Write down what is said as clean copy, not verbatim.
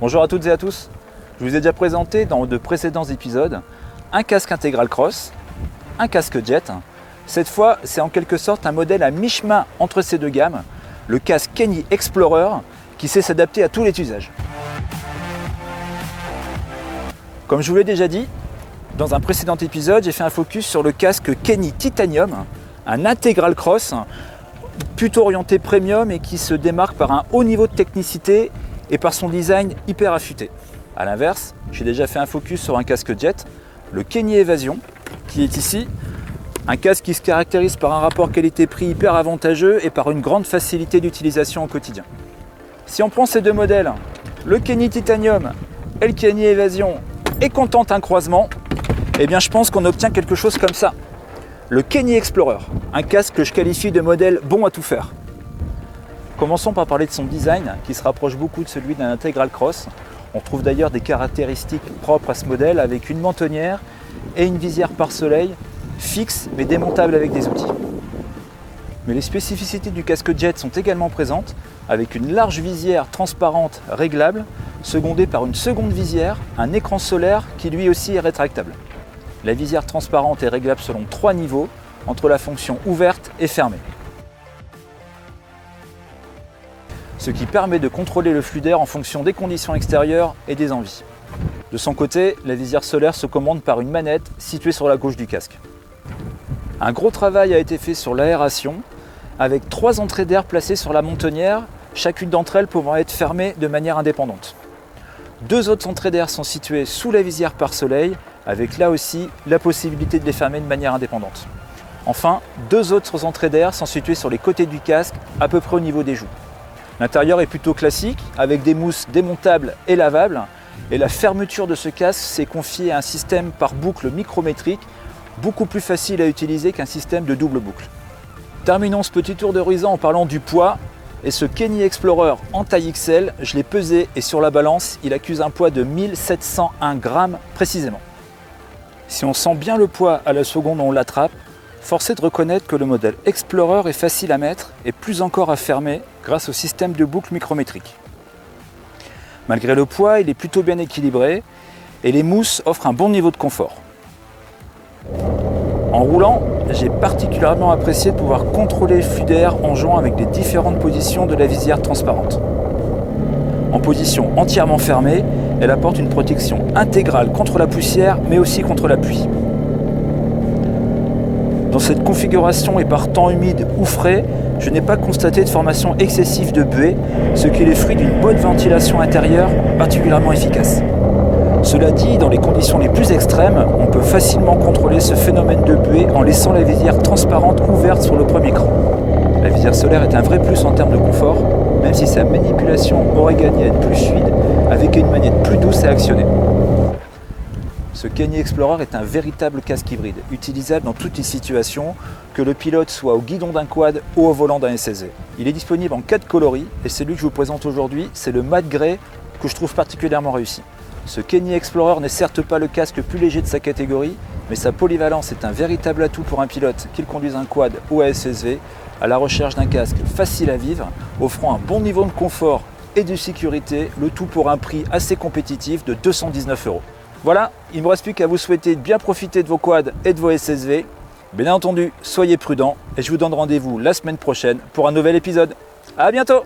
Bonjour à toutes et à tous. Je vous ai déjà présenté dans de précédents épisodes un casque intégral cross, un casque jet. Cette fois, c'est en quelque sorte un modèle à mi-chemin entre ces deux gammes, le casque Kenny Explorer qui sait s'adapter à tous les usages. Comme je vous l'ai déjà dit, dans un précédent épisode, j'ai fait un focus sur le casque Kenny Titanium, un intégral cross, plutôt orienté premium et qui se démarque par un haut niveau de technicité et par son design hyper affûté. A l'inverse, j'ai déjà fait un focus sur un casque jet, le Kenny Evasion, qui est ici, un casque qui se caractérise par un rapport qualité-prix hyper avantageux et par une grande facilité d'utilisation au quotidien. Si on prend ces deux modèles, le Kenny Titanium et le Kenny Evasion, et qu'on tente un croisement, eh bien je pense qu'on obtient quelque chose comme ça. Le Kenny Explorer, un casque que je qualifie de modèle bon à tout faire. Commençons par parler de son design, qui se rapproche beaucoup de celui d'un intégral cross. On trouve d'ailleurs des caractéristiques propres à ce modèle avec une mentonnière et une visière pare-soleil fixe mais démontable avec des outils. Mais les spécificités du casque jet sont également présentes avec une large visière transparente réglable, secondée par une seconde visière, un écran solaire qui lui aussi est rétractable. La visière transparente est réglable selon 3 niveaux, entre la fonction ouverte et fermée. Ce qui permet de contrôler le flux d'air en fonction des conditions extérieures et des envies. De son côté, la visière solaire se commande par une manette située sur la gauche du casque. Un gros travail a été fait sur l'aération, avec 3 entrées d'air placées sur la mentonnière, chacune d'entre elles pouvant être fermée de manière indépendante. 2 autres entrées d'air sont situées sous la visière pare-soleil, avec là aussi la possibilité de les fermer de manière indépendante. Enfin, 2 autres entrées d'air sont situées sur les côtés du casque, à peu près au niveau des joues. L'intérieur est plutôt classique, avec des mousses démontables et lavables, et la fermeture de ce casque s'est confiée à un système par boucle micrométrique, beaucoup plus facile à utiliser qu'un système de double boucle. Terminons ce petit tour d'horizon en parlant du poids, et ce Kenny Explorer en taille XL, je l'ai pesé et sur la balance, il accuse un poids de 1701 grammes précisément. Si on sent bien le poids à la seconde où on l'attrape, force est de reconnaître que le modèle Explorer est facile à mettre et plus encore à fermer grâce au système de boucle micrométrique. Malgré le poids, il est plutôt bien équilibré et les mousses offrent un bon niveau de confort. En roulant, j'ai particulièrement apprécié de pouvoir contrôler le flux d'air en jouant avec les différentes positions de la visière transparente. En position entièrement fermée, elle apporte une protection intégrale contre la poussière mais aussi contre la pluie. Dans cette configuration et par temps humide ou frais, je n'ai pas constaté de formation excessive de buée, ce qui est le fruit d'une bonne ventilation intérieure particulièrement efficace. Cela dit, dans les conditions les plus extrêmes, on peut facilement contrôler ce phénomène de buée en laissant la visière transparente ouverte sur le premier cran. La visière solaire est un vrai plus en termes de confort, même si sa manipulation aurait gagné à être plus fluide avec une manette plus douce à actionner. Ce Kenny Explorer est un véritable casque hybride, utilisable dans toutes les situations, que le pilote soit au guidon d'un quad ou au volant d'un SSV. Il est disponible en 4 coloris et celui que je vous présente aujourd'hui, c'est le mat gray que je trouve particulièrement réussi. Ce Kenny Explorer n'est certes pas le casque le plus léger de sa catégorie, mais sa polyvalence est un véritable atout pour un pilote, qu'il conduise un quad ou un SSV, à la recherche d'un casque facile à vivre, offrant un bon niveau de confort et de sécurité, le tout pour un prix assez compétitif de 219 €. Voilà, il ne me reste plus qu'à vous souhaiter de bien profiter de vos quads et de vos SSV. Bien entendu, soyez prudents et je vous donne rendez-vous la semaine prochaine pour un nouvel épisode. À bientôt!